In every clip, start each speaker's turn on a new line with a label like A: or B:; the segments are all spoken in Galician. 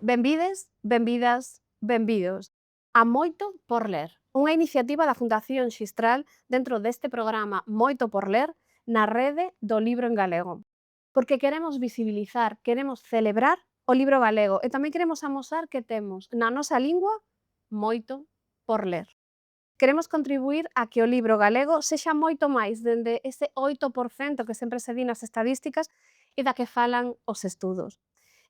A: Benvides, benvidas, benvidos a Moito por Ler, unha iniciativa da Fundación Xistral dentro deste programa Moito por Ler na rede do libro en galego. Porque queremos visibilizar, queremos celebrar o libro galego e tamén queremos amosar que temos na nosa lingua moito por ler. Queremos contribuir a que o libro galego sexa moito máis dende ese 8% que sempre se di nas estadísticas e da que falan os estudos.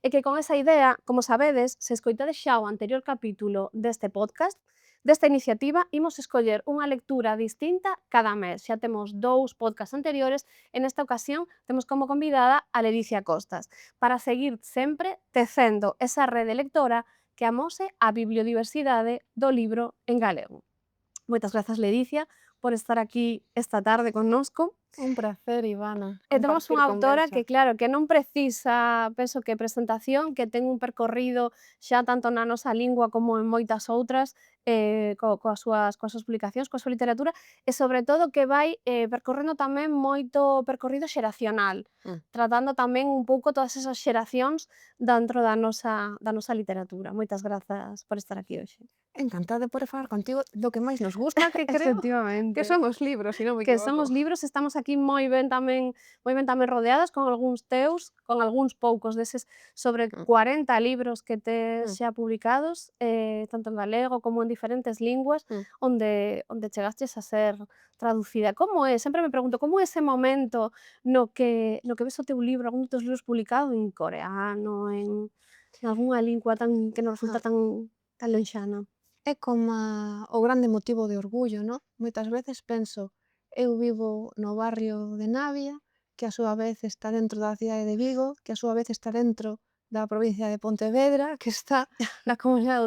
A: E que con esa idea, como sabedes, se escoitades xa o anterior capítulo deste podcast, desta iniciativa, imos escoller unha lectura distinta cada mes. Xa temos 2 podcasts anteriores e nesta ocasión temos como convidada a Ledicia Costas, para seguir sempre tecendo esa rede lectora que amose a bibliodiversidade do libro en galego. Moitas grazas, Ledicia, por estar aquí esta tarde connosco.
B: Un placer, Ivana,
A: E temos
B: compartir
A: unha autora
B: conversa.
A: que, claro, que non precisa, penso que presentación, que ten un percorrido xa tanto na nosa lingua como en moitas outras, coas súas publicacións, coa súa literatura, e sobre todo que vai percorrendo tamén moito percorrido xeracional,
B: Mm.
A: tratando tamén un pouco todas esas xeracións dentro da nosa literatura. Moitas grazas por estar aquí hoxe.
B: Encantada de poder falar contigo do que máis nos gusta, que creo que
A: Efectivamente.
B: son os libros, se non me
A: Que son
B: equivoco.
A: os libros, estamos aquí moi ben tamén rodeadas con algúns teus, con algúns poucos deses sobre
B: Mm,
A: 40 libros que tes
B: mm,
A: xa publicados, tanto en galego como en diferentes linguas,
B: mm.
A: onde chegastes a ser traducida. Como é? Sempre me pregunto, como é ese momento no que ves o teu libro, algún dos teus libros publicado en coreano, en algunha lingua tan que nos resulta
B: Ah,
A: tan lonxana?
B: é como o grande motivo de orgullo, no? Moitas veces penso, eu vivo no barrio de Navia, que a súa vez está dentro da cidade de Vigo, que a súa vez está dentro da provincia de Pontevedra, que está na Comunidade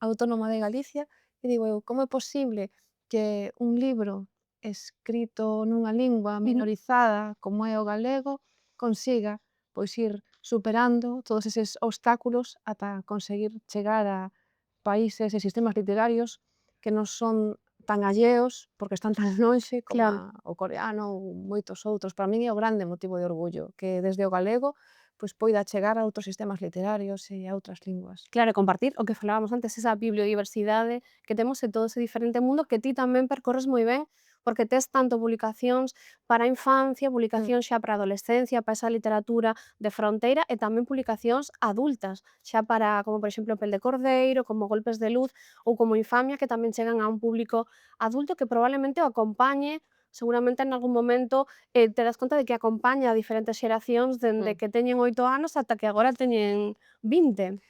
B: Autónoma de Galicia, e digo eu, como é posible que un libro escrito nunha lingua
A: Ujú.
B: minorizada como é o galego consiga, pois, ir superando todos eses obstáculos ata conseguir chegar a países e sistemas literarios que non son tan alleos, porque están tan lonxe como
A: Claro.
B: o coreano ou moitos outros. Para min é o grande motivo de orgullo, que desde o galego pois poida chegar a outros sistemas literarios e a outras linguas.
A: Claro, e compartir o que falábamos antes, esa bibliodiversidade que temos en todo ese diferente mundo que ti tamén percorres moi ben, porque tes tanto publicacións para a infancia,
B: Mm.
A: publicacións xa para a adolescencia, para esa literatura de fronteira e tamén publicacións adultas, xa para, como por exemplo Pel de Cordeiro, como Golpes de Luz ou como Infamia, que tamén chegan a un público adulto que probablemente o acompañe seguramente en algún momento te das conta de que acompaña a diferentes xeracións dende
B: Mm.
A: que teñen 8 anos ata que agora teñen 20.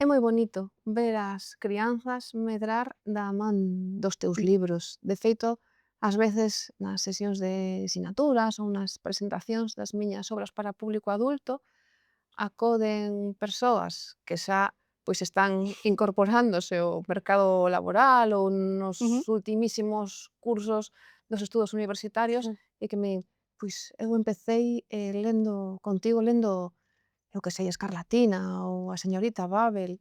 B: É moi bonito ver as crianzas medrar da man dos teus libros. De feito, ás veces nas sesións de sinaturas ou nas presentacións das miñas obras para público adulto, acoden persoas que xa pois están incorporándose ao mercado laboral ou nos
A: Ujú.
B: ultimísimos cursos dos estudos universitarios
A: Sí.
B: e que me pois eu empecei, lendo contigo, lendo, eu que sei, Escarlatina ou A señorita Babel.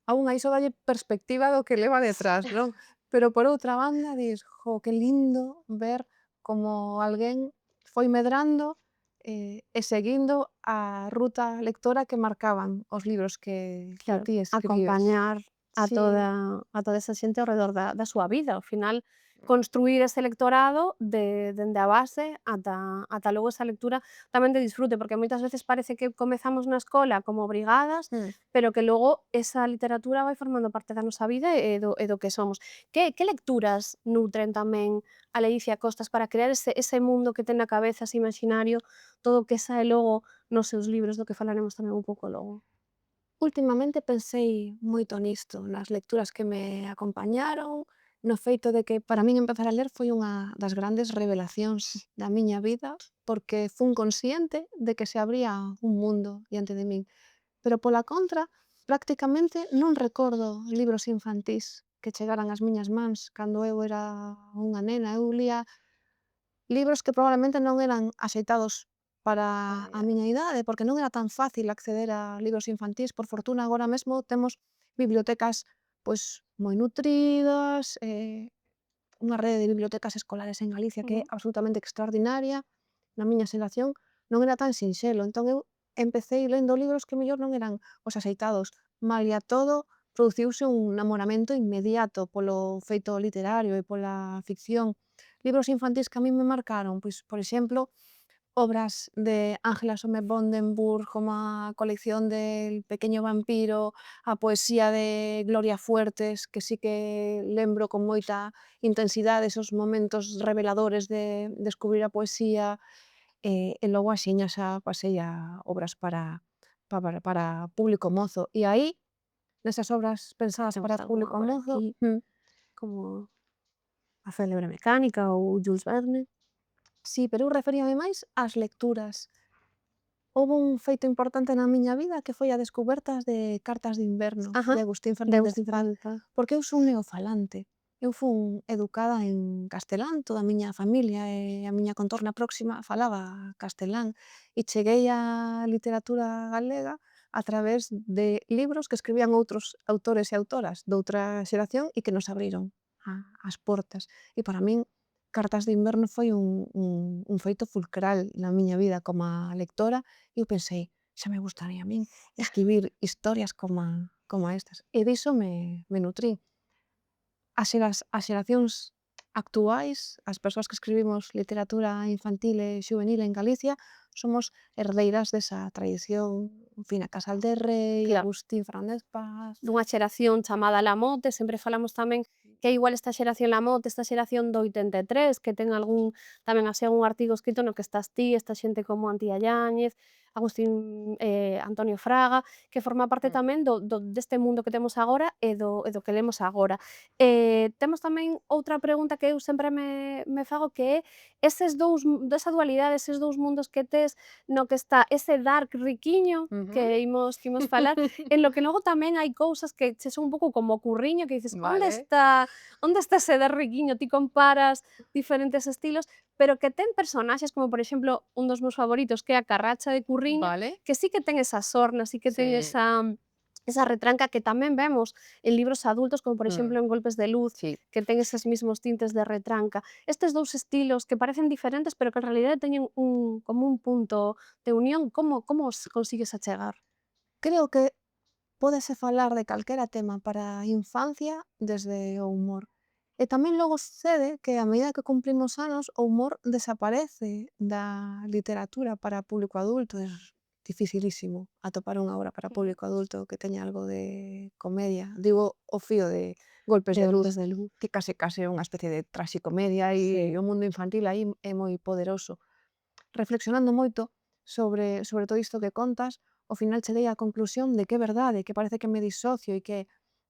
B: Aún a iso dalle perspectiva do que leva detrás, non? Pero por outra banda dis: "Jo, que lindo ver como alguén foi medrando, e seguindo a ruta lectora que marcaban os libros que
A: Claro,
B: ti escribes".
A: acompañar a
B: Sí.
A: toda esa xente ao redor da súa vida, ao final construir ese lectorado dende a base ata logo esa lectura tamén de disfrute, porque moitas veces parece que comezamos na escola como obrigadas,
B: Mm.
A: pero que logo esa literatura vai formando parte da nosa vida e do que somos. Que lecturas nutren tamén a Ledicia Costas para crear ese mundo que ten na cabeza, ese imaxinario, todo o que sae logo nos seus libros, do que falaremos tamén un pouco logo?
B: Últimamente pensei moito nisto, nas lecturas que me acompañaron, no feito de que para min empezar a ler foi unha das grandes revelacións da miña vida, porque fun consciente de que se abría un mundo diante de min. Pero pola contra, prácticamente non recordo libros infantís que chegaran ás miñas mans cando eu era unha nena. Eu lía libros que probablemente non eran axeitados para
A: Ai,
B: a
A: ai.
B: miña idade, porque non era tan fácil acceder a libros infantís. Por fortuna, agora mesmo temos bibliotecas, pois, moi nutridas, unha rede de bibliotecas escolares en Galicia que é
A: Ujú.
B: absolutamente extraordinaria. Na miña xeración non era tan sinxelo, entón eu empecé lendo libros que mellor non eran os axeitados malia todo, produciuse un namoramento inmediato polo feito literario e pola ficción. Libros infantís que a min me marcaron, pois, por exemplo, obras de Ángela Sonneborn, como a colección del Pequeño vampiro, a poesía de Gloria Fuertes, que sí que lembro con moita intensidade esos momentos reveladores de descubrir a poesía, e logo axiña xa pasei a obras para público mozo. E aí, nesas obras pensadas
A: Temos
B: para
A: algunha
B: público
A: por
B: mozo,
A: aquí, como A célebre mecánica ou Jules Verne.
B: sí, pero eu referíame máis ás lecturas. Houbo un feito importante na miña vida que foi a descubertas de Cartas de inverno,
A: Ajá,
B: de Agustín
A: de
B: Fernández
A: Agustín
B: Paz,
A: Fernández Paz.
B: porque eu son neofalante. Eu fun educada en castelán, toda a miña familia e a miña contorna próxima falaba castelán, e cheguei á literatura galega a través de libros que escribían outros autores e autoras doutra xeración e que nos abriron as portas. E para min Cartas de inverno foi un feito fulcral na miña vida coma lectora e eu pensei, xa me gustaría a min escribir historias coma estas. E diso me nutrín. As xeracións actuais, as persoas que escribimos literatura infantil e xuvenil en Galicia, somos herdeiras desa tradición, Fina Casal de Rei,
A: Claro,
B: Agustín Fernández Paz.
A: dunha xeración chamada Lamote, sempre falamos tamén que é igual esta xeración Lamote, esta xeración do 83, que ten algún tamén así algún artigo escrito no que estás ti, esta xente como Antía Yáñez, Agustín, Antonio Fraga, que forma parte tamén deste mundo que temos agora e do que lemos agora. Temos tamén outra pregunta que eu sempre me fago que é desa dualidade, eses dous mundos que tes, no que está ese dark riquiño
B: Ujú.
A: que imos falar, en lo que logo tamén hai cousas que che son un pouco como o curriño, que dices:
B: Vale,
A: onde está ese de riquiño? Ti comparas diferentes estilos, pero que ten personaxes como, por exemplo, un dos meus favoritos, que é a Carracha de Curriño,
B: vale.
A: que sí que ten esa sorna, sí que ten
B: Sí.
A: esa retranca que tamén vemos en libros adultos, como por
B: Mm,
A: exemplo en Golpes de luz,
B: sí.
A: que ten eses mismos tintes de retranca. Estes dous estilos que parecen diferentes, pero que en realidade teñen como un punto de unión, como os consigues achegar?
B: Creo que pódese falar de calquera tema para a infancia desde o humor. E tamén logo sucede que a medida que cumprimos anos o humor desaparece da literatura para público adulto. É dificilísimo atopar unha obra para
A: Ujú.
B: público adulto que teña algo de comedia. Digo, o fío de Golpes
A: De
B: de luz,
A: Golpes de luz.
B: que case é unha especie de traxicomedia e
A: Sí.
B: o mundo infantil aí é moi poderoso. Reflexionando moito sobre todo isto que contas, ao final cheguei á conclusión de que é verdade, que parece que me disocio e que,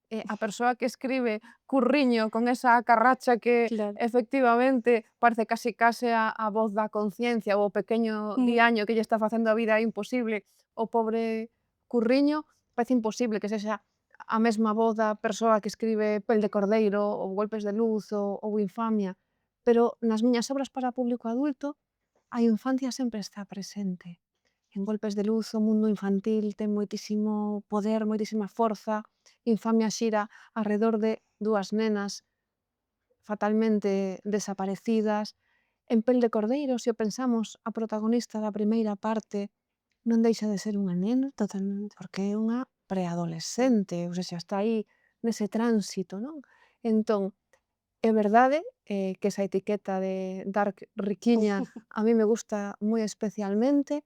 B: a persoa que escribe Curriño con esa carracha que
A: Claro.
B: efectivamente parece case a voz da conciencia ou o pequeño
A: Mm.
B: diaño que lle está facendo a vida imposible o pobre Curriño, parece imposible que sexa a mesma voz da persoa que escribe Pel de Cordeiro ou Golpes de luz ou Infamia, pero nas miñas obras para público adulto a infancia sempre está presente. En Golpes de luz o mundo infantil ten moitísimo poder, moitísima forza, Infamia xira arredor de dúas nenas fatalmente desaparecidas. En Pel de Cordeiro, se o pensamos, a protagonista da primeira parte non deixa de ser unha nena,
A: Totalmente.
B: porque é unha
A: Mm.
B: preadolescente, ou seja, está aí nese tránsito, non? Entón, é verdade, que esa etiqueta de dark riquiña a mí me gusta moi especialmente,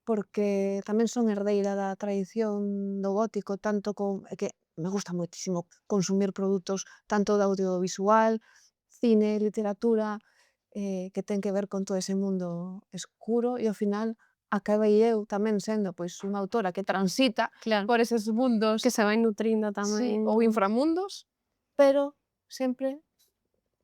B: porque tamén son herdeira da tradición do gótico, tanto é que me gusta moitísimo consumir produtos tanto de audiovisual, cine, literatura, que ten que ver con todo ese mundo escuro e ao final acabei eu tamén sendo, pois, unha autora que transita
A: Claro,
B: por eses
A: que
B: mundos,
A: se vai nutrindo
B: sí,
A: tamén.
B: ou inframundos, pero sempre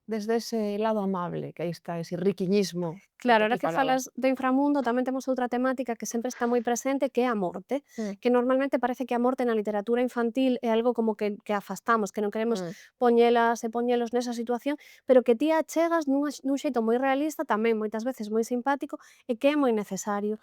B: desde ese lado amable, que aí está ese riquiñismo do
A: Claro,
B: que
A: ahora
B: ti
A: que
B: falabas.
A: falas do inframundo, tamén temos outra temática que sempre está moi presente, que é a morte,
B: Mm,
A: que normalmente parece que a morte na literatura infantil é algo como que afastamos, que non queremos
B: mm.
A: poñelas e poñelos nesa situación, pero que ti achegas nun xeito moi realista, tamén moitas veces moi simpático, e que é moi necesario.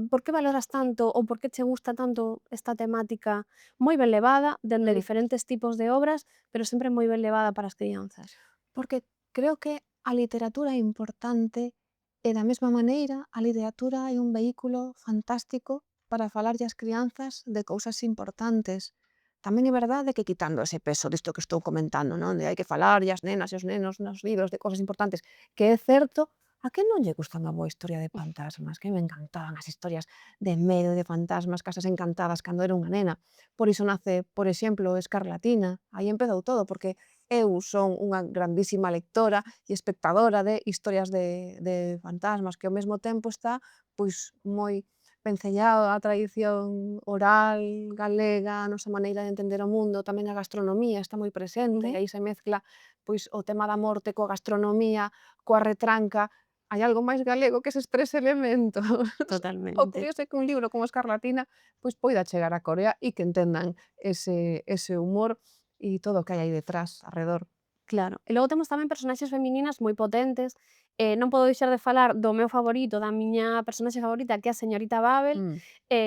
A: Por que valoras tanto ou por que che gusta tanto esta temática moi ben levada, dende
B: Mm.
A: diferentes tipos de obras, pero sempre moi ben levada para as crianzas?
B: Porque creo que a literatura é importante e da mesma maneira a literatura é un vehículo fantástico para falarlle ás crianzas de cousas importantes. tamén é verdade que quitando ese peso disto que estou comentando, non, de hai que falar e as nenas e os nenos nos libros de cosas importantes, que é certo, a que non lle gusta unha boa historia de fantasmas? Que me encantaban as historias de medo, de fantasmas, casas encantadas cando era unha nena. Por iso nace, por exemplo, Escarlatina. Aí empezou todo, porque eu son unha grandísima lectora e espectadora de historias de fantasmas, que ao mesmo tempo está pois moi vencellado á tradición oral galega, a nosa maneira de entender o mundo, tamén a gastronomía está moi presente, e aí se mezcla pois o tema da morte coa gastronomía, coa retranca. Hai algo máis galego que eses tres elementos. O
A: Totalmente.
B: curioso é que un libro como Escarlatina pois poida chegar a Corea e que entendan ese humor e todo o que hai aí detrás, arredor.
A: Claro. E logo temos tamén personaxes femininas moi potentes, non podo deixar de falar do meu favorito, da miña personaxe favorita, que é a señorita Babel,
B: Mm.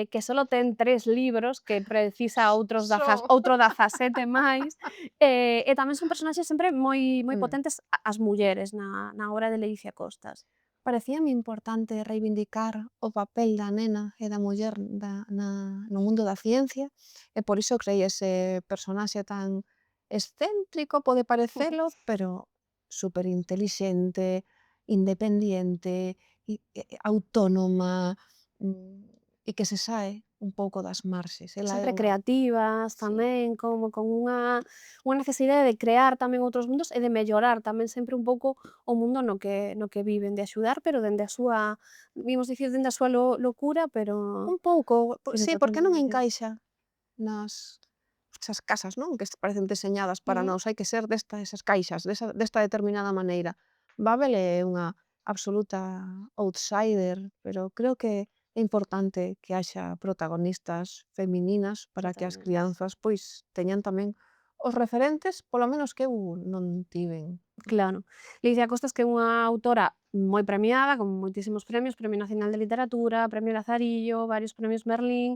A: que solo ten 3 libros, que precisa
B: Só.
A: outro 17 máis, e tamén son personaxes sempre moi
B: Mm.
A: potentes as mulleres na obra de Leicia Costas.
B: Parecíame importante reivindicar o papel da nena e da muller no mundo da ciencia e por iso creei ese personaxe tan excéntrico, pode parecelo, pero superintelixente, independiente, autónoma, e que se sae un pouco das marxes. Ela é
A: Sempre
B: unha
A: creativas
B: sí,
A: tamén, como con unha necesidade de crear tamén outros mundos e de mellorar tamén sempre un pouco o mundo no que viven, de axudar, pero dende a súa, vimos dicir, dende a súa locura,
B: un pouco,
A: pero
B: sí, porque non
A: totalmente.
B: encaixa nas esas casas, non, que parecen deseñadas para
A: Ujú,
B: nós, hai que ser esas caixas, desta determinada maneira. Babel é unha absoluta outsider, pero creo que é importante que haxa protagonistas femininas para que as
A: totalmente.
B: crianzas, pois, teñan tamén os referentes, polo menos que eu non tiven.
A: Claro. Leicia Costas, que é unha autora moi premiada, con moitísimos premios, Premio Nacional de Literatura, Premio Lazarillo, varios premios Merlín.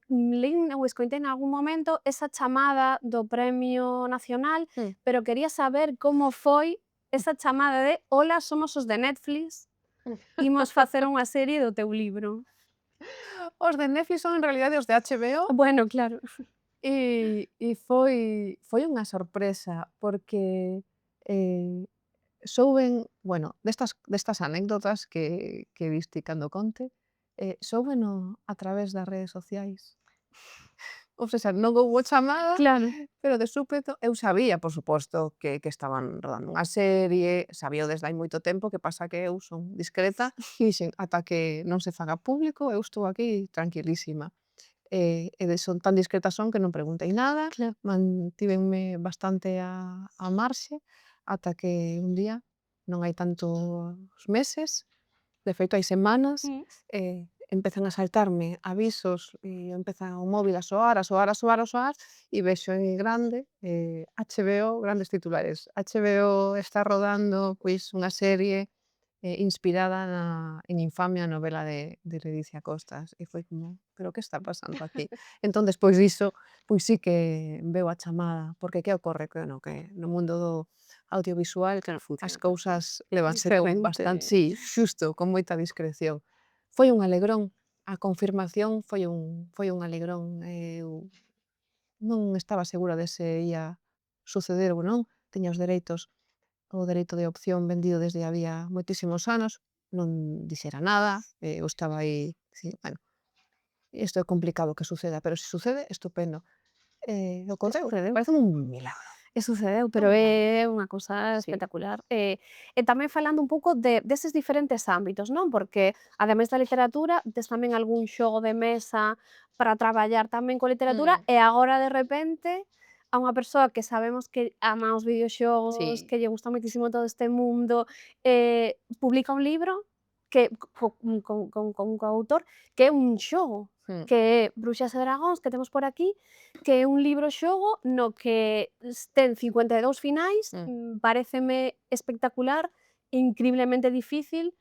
A: Lin ou escoitei nalgún momento esa chamada do Premio Nacional,
B: Mm.
A: pero quería saber como foi esa chamada de: "Ola, somos os de Netflix, imos facer unha serie do teu libro".
B: Os de Netflix son en realidade os de HBO.
A: Bueno, claro.
B: E foi unha sorpresa porque, eh, souben, bueno, destas anécdotas que viste cando conte, soubeno a través das redes sociais. Ou sexa, non houbo chamada,
A: Claro.
B: pero de súpeto eu sabía, por suposto, que estaban rodando unha serie, sabíao desde hai moito tempo, que pasa que eu son discreta e dixen: "Ata que non se faga público, eu estou aquí tranquilísima". Son tan discretas son que non preguntei nada,
A: Claro.
B: mantívenme bastante á marxe, ata que un día, non hai tantos meses, de feito hai semanas,
A: Mm.
B: empezan a saltarme avisos e empeza o móvil a soar, a soar, a soar, a soar, e vexo en grande, HBO, grandes titulares: HBO está rodando, pois, unha serie inspirada en Infamia, a novela de Ledicia Costas, e foi como, pero que está pasando aquí? Entón, despois diso, pois sí que veu a chamada, porque que ocorre? Que, no, que no mundo do audiovisual
A: Que non
B: as
A: funciona tan
B: cousas levanse con
A: diferente.
B: bastante, sí, xusto, con moita discreción. Foi un alegrón, a confirmación foi un alegrón, eu non estaba segura de se ía suceder ou non, tiña os dereitos o dereito de opción vendido desde había moitísimos anos, non dixera nada, eu estaba aí, sí, bueno, isto é complicado que suceda, pero se sucede, estupendo.
A: E
B: Ocorreu,
A: sucedeu.
B: pareceme un milagro,
A: E sucedeu,
B: un
A: pero
B: milagro.
A: é unha cousa
B: Sí.
A: espectacular. E tamén falando un pouco deses diferentes ámbitos, non? Porque, ademais da literatura, tes tamén algún xogo de mesa para traballar tamén coa literatura
B: Mm,
A: e agora, de repente, a unha persoa que sabemos que ama os videoxogos,
B: sí.
A: que lle gusta moitísimo todo este mundo, publica un libro que con un coautor que é un xogo,
B: Mm,
A: que é Bruxas e Dragóns, que temos por aquí, que é un libro xogo no que ten 52 finais,
B: mm,
A: paréceme espectacular e incriblemente difícil,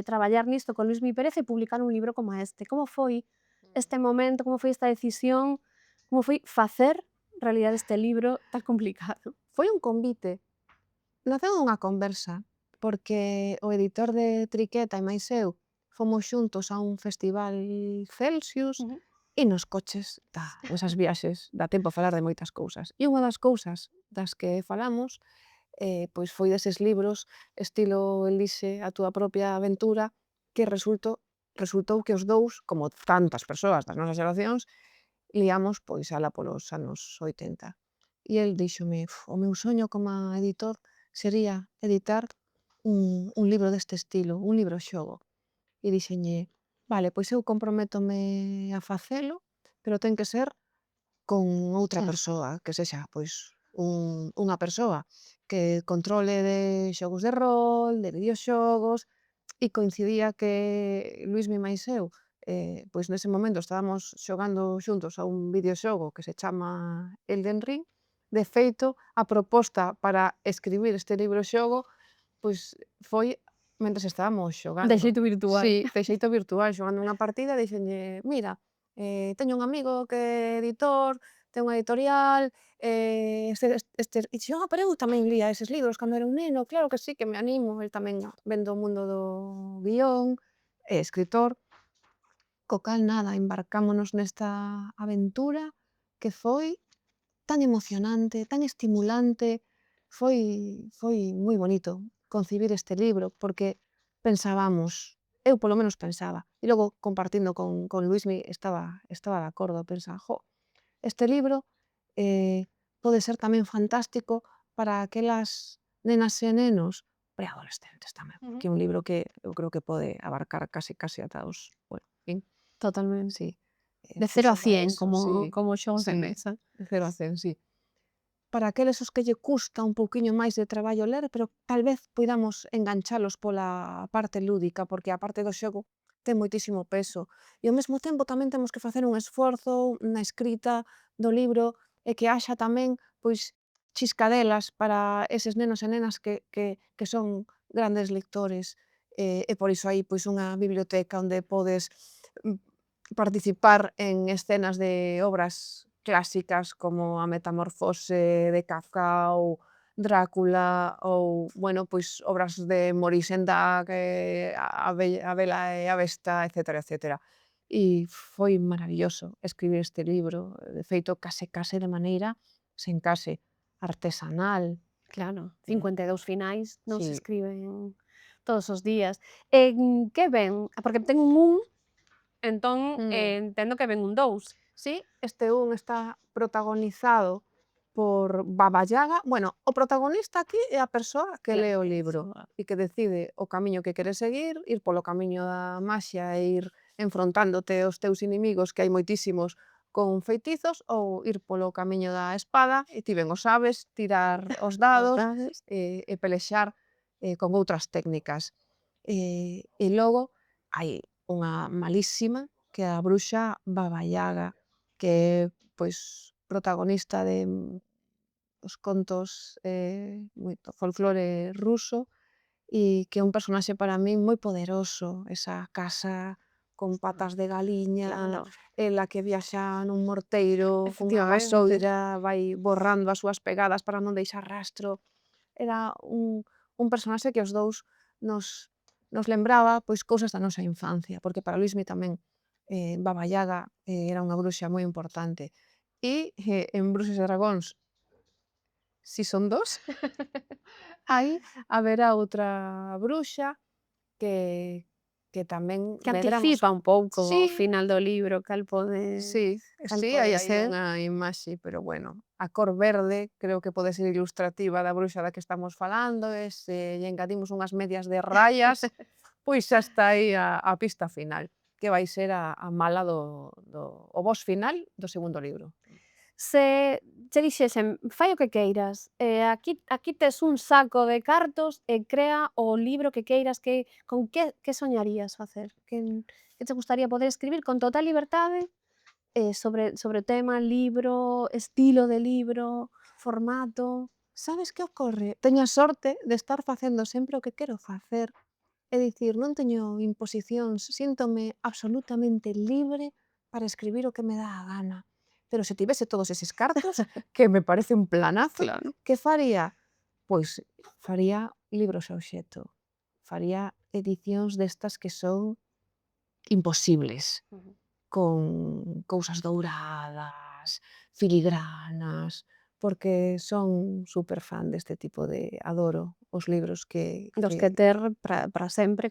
A: traballar nisto con Luismi Pérez e publicar un libro como este. Como foi este momento, como foi esta decisión, como foi facer realidade este libro tan complicado?
B: Foi un convite, naceu dunha conversa, porque o editor de Triqueta e mais eu fomos xuntos a un festival Celsius,
A: Ujú.
B: E nos coches, esas viaxes, dá tempo a falar de moitas cousas. E unha das cousas das que falamos, pois foi deses libros estilo Elixe a túa propia aventura, que resultou que os dous, como tantas persoas das nosas xeracións, liamos pois alá polos anos 80. E el díxome: "O meu soño coma editor sería editar un libro deste estilo, un libro xogo". E dixenlle: "Vale, pois eu comprométome a facelo, pero ten que ser con outra persoa, que sexa, pois, unha persoa que controle de xogos de rol, de videoxogos", e coincidía que Luismi máis eu, pois nese momento estábamos xogando xuntos a un videoxogo que se chama Elden Ring. De feito, a proposta para escribir este libro xogo, pois foi mentres estábamos
A: De
B: xogando.
A: xeito virtual.
B: Sí, de xeito virtual, xogando unha partida, dixenlle: "Mira, teño un amigo que é editor, ten unha editorial, e dixo: pero eu tamén lía eses libros cando era un neno, claro que sí, que me animo". El tamén vén do mundo do guión, é escritor. Co cal nada, embarcámonos nesta aventura que foi tan emocionante, tan estimulante, foi moi bonito concibir este libro, porque pensábamos, eu polo menos pensaba, e logo compartindo con Luismi estaba de acordo, pensaba: "Jo, este libro pode ser tamén fantástico para aquelas nenas e nenos preadolescentes tamén",
A: Ujú.
B: que é un libro que eu creo que pode abarcar case ata os, bueno, en fin,
A: Totalmente.
B: sí,
A: De 0 a
B: puxo para
A: 100,
B: eso, sí,
A: como xogos de
B: sí,
A: mesa.
B: de 0 a 100, sí. Para aqueles os que lle custa un pouquiño máis de traballo ler, pero tal vez poidamos enganchalos pola parte lúdica, porque a parte do xogo ten moitísimo peso. E ao mesmo tempo tamén temos que facer un esforzo na escrita do libro e que haxa tamén, pois, chiscadelas para eses nenos e nenas que son grandes lectores. E por iso hai, pois, unha biblioteca onde podes participar en escenas de obras clásicas como A Metamorfose de Kafka ou Drácula ou, bueno, pois obras de Maurice Sendak, a Bela e a Besta, etcétera, etcétera. E foi maravilloso escribir este libro, de feito, case de maneira, sen case, artesanal.
A: Claro, 52 finais non se
B: Sí.
A: escriben todos os días. Que ven? Porque ten un 1, entón,
B: Mm.
A: entendo que ven un 2.
B: Sí, este un está protagonizado por Baba Yaga. Bueno, o protagonista aquí é a persoa que
A: Claro,
B: lee o
A: que
B: libro
A: eso
B: e que decide o camiño que quere seguir, ir polo camiño da maxia e ir enfrontándote aos teus inimigos, que hai moitísimos, con feitizos, ou ir polo camiño da espada, e ti ben o sabes, tirar os
A: os
B: dados,
A: dados.
B: e pelexar con outras técnicas. E logo hai unha malísima, que é a bruxa Baba Yaga, que é, pois, protagonista de os contos, moito folclore ruso, e que é un personaxe para min moi poderoso, esa casa con patas de galiña,
A: Claro,
B: ela que viaxa nun morteiro cunha
A: efectivamente.
B: vasoira, vai borrando as súas pegadas para non deixar rastro. Era un personaxe que os dous nos lembraba, pois, cousas da nosa infancia, porque para Luismi tamén, Baba Yaga era unha bruxa moi importante. E, en Bruxas e Dragóns, si son 2, aí haberá outra bruxa que tamén
A: Que
B: medramos.
A: anticipa un pouco o
B: Sí,
A: final do libro,
B: sí,
A: cal
B: sí, hai
A: pode
B: aí
A: ser.
B: unha imaxe, pero bueno, a cor verde creo que pode ser ilustrativa da bruxa da que estamos falando, e se lle engadimos unhas medias de raias, pois xa está aí a pista final, que vai ser a mala o boss final do segundo libro.
A: Se che dixesen: "Fai o que queiras, aquí tes un saco de cartos e crea o libro que queiras", con que soñarías facer? Que te gustaría poder escribir con total liberdade, sobre o tema, libro, estilo de libro, formato?
B: Sabes que ocorre? Teño a sorte de estar facendo sempre o que quero facer. É dicir, non teño imposicións, síntome absolutamente libre para escribir o que me dá a gana. Pero se tivese todos eses cartos, que me parece un planazo,
A: Claro.
B: que faría? Pois faría libros a obxecto, faría edicións destas que son imposibles.
A: Ujú.
B: con cousas douradas, filigranas, porque son superfan deste tipo adoro os libros
A: Dos que ter para sempre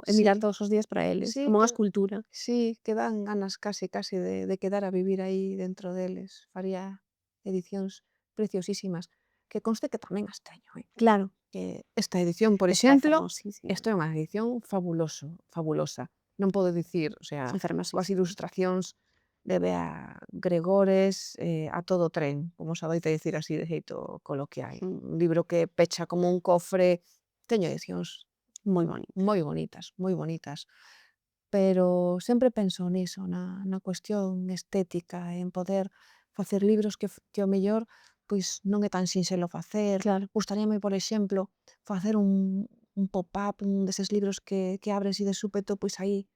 A: e mirar
B: sí,
A: todos os días para eles,
B: sí,
A: como unha escultura.
B: sí, que dan ganas casi de quedar a vivir aí dentro deles. Faría edicións preciosísimas, que conste que tamén as teño,
A: Claro,
B: que esta edición, por
A: esta é
B: exemplo,
A: fermosísima,
B: esta é unha edición fabulosa. Non podo dicir, o
A: é
B: sea, coas
A: fermosísima.
B: ilustracións de Bea Gregores, a todo tren, como se adoita dicir así de xeito coloquial.
A: Mm,
B: Un libro que pecha como un cofre. Teño edicións
A: moi bonito.
B: moi bonitas, pero sempre penso niso, na cuestión estética, en poder facer libros que ao mellor pois non é tan sinxelo facer.
A: Claro,
B: Gustaríame, por exemplo, facer un pop-up, un deses libros que abres e de súpeto, pois aí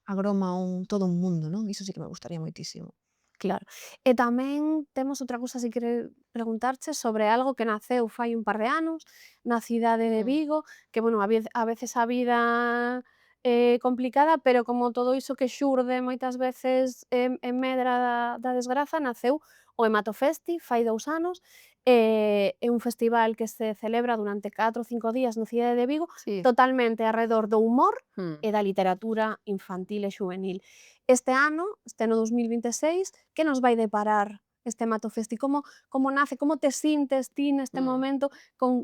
B: agroma todo un mundo, non? Iso sí que me gustaría moitísimo.
A: claro. E tamén temos outra cousa, si quere preguntarche sobre algo que naceu fai un par de anos na cidade de
B: Mm.
A: Vigo, que, bueno, a veces a vida é complicada, pero como todo iso que xurde moitas veces en medra da desgraza, naceu o Hematofesti fai 2 anos, é un festival que se celebra durante 4 ou 5 días na cidade de Vigo,
B: Sí.
A: totalmente arredor do humor
B: Mm.
A: e da literatura infantil e xuvenil. Este ano 2026, que nos vai deparar este Hematofesti? Como nace? Como te sintes ti neste
B: Mm.
A: momento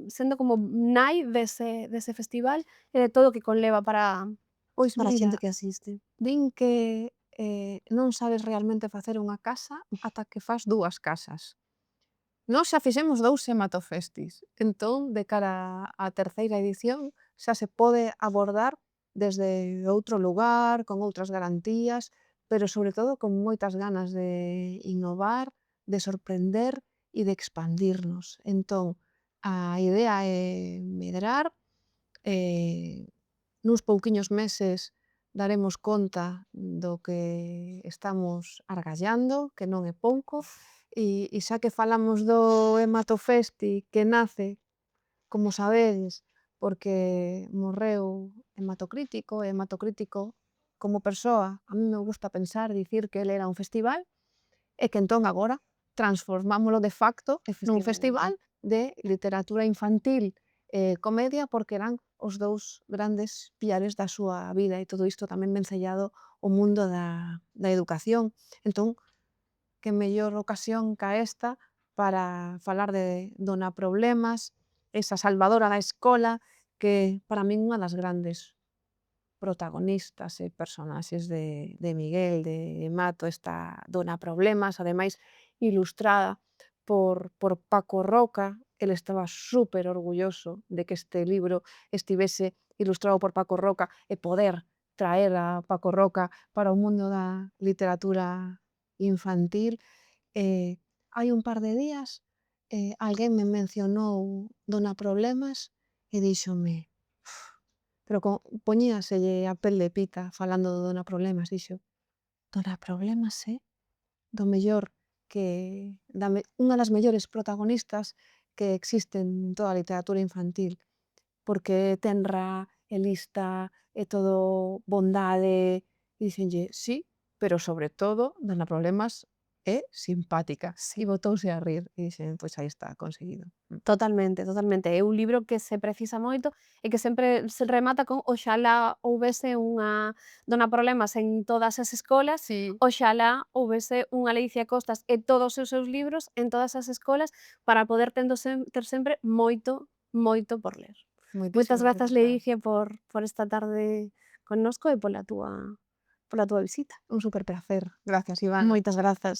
A: sendo como nai dese festival e de todo o que conleva
B: Pois
A: para a
B: mira,
A: xente que asiste?
B: din que non sabes realmente facer unha casa ata que fas 2 casas. Nós xa fixemos 2 hematofestis, entón, de cara á terceira edición, xa se pode abordar desde outro lugar, con outras garantías, pero sobre todo con moitas ganas de innovar, de sorprender e de expandirnos. Entón, a idea é medrar, eh, nuns pouquiños meses daremos conta do que estamos argallando, que non é pouco, e xa que falamos do Hematofesti, que nace, como sabedes, porque morreu Hematocrítico, e Hematocrítico, como persoa, a mí me gusta pensar, dicir que el era un festival, e que entón agora transformámolo de facto nun
A: Efectivamente.
B: festival de literatura infantil e comedia, porque eran os 2 grandes piares da súa vida, e todo isto tamén vencellado ao mundo da educación. Entón, que mellor ocasión ca esta para falar de Dona Problemas, esa salvadora da escola, que para min unha das grandes protagonistas e personaxes de Miguel, de Mato, esta Dona Problemas, ademais ilustrada por Paco Roca. El estaba súper orgulloso de que este libro estivese ilustrado por Paco Roca e poder traer a Paco Roca para o mundo da literatura infantil. Hai un par de días, alguén me mencionou Dona Problemas e díxome, pero poñíaselle a pel de pita falando do Dona Problemas, dixo: "Dona Problemas é do mellor que unha das mellores protagonistas que existen en toda a literatura infantil, porque é tenra, é lista, é todo bondade", e díxenlle: "Sí, pero sobre todo, Dona Problemas é simpática", e
A: Sí.
B: botouse a rir, e dixen: "Pois aí está, conseguido".
A: Totalmente, totalmente. É un libro que se precisa moito e que sempre se remata con oxalá houbese unha Dona Problemas en todas as escolas,
B: Sí,
A: oxalá houbese unha Leicia Costas e todos os seus libros en todas as escolas para poder ter sempre moito, moito por ler. Moitas
B: moitísimas
A: grazas,
B: felicidades.
A: Leicia, por esta tarde connosco e pola túa visita.
B: Un super pracer. Gracias, Ivana.
A: Moitas grazas.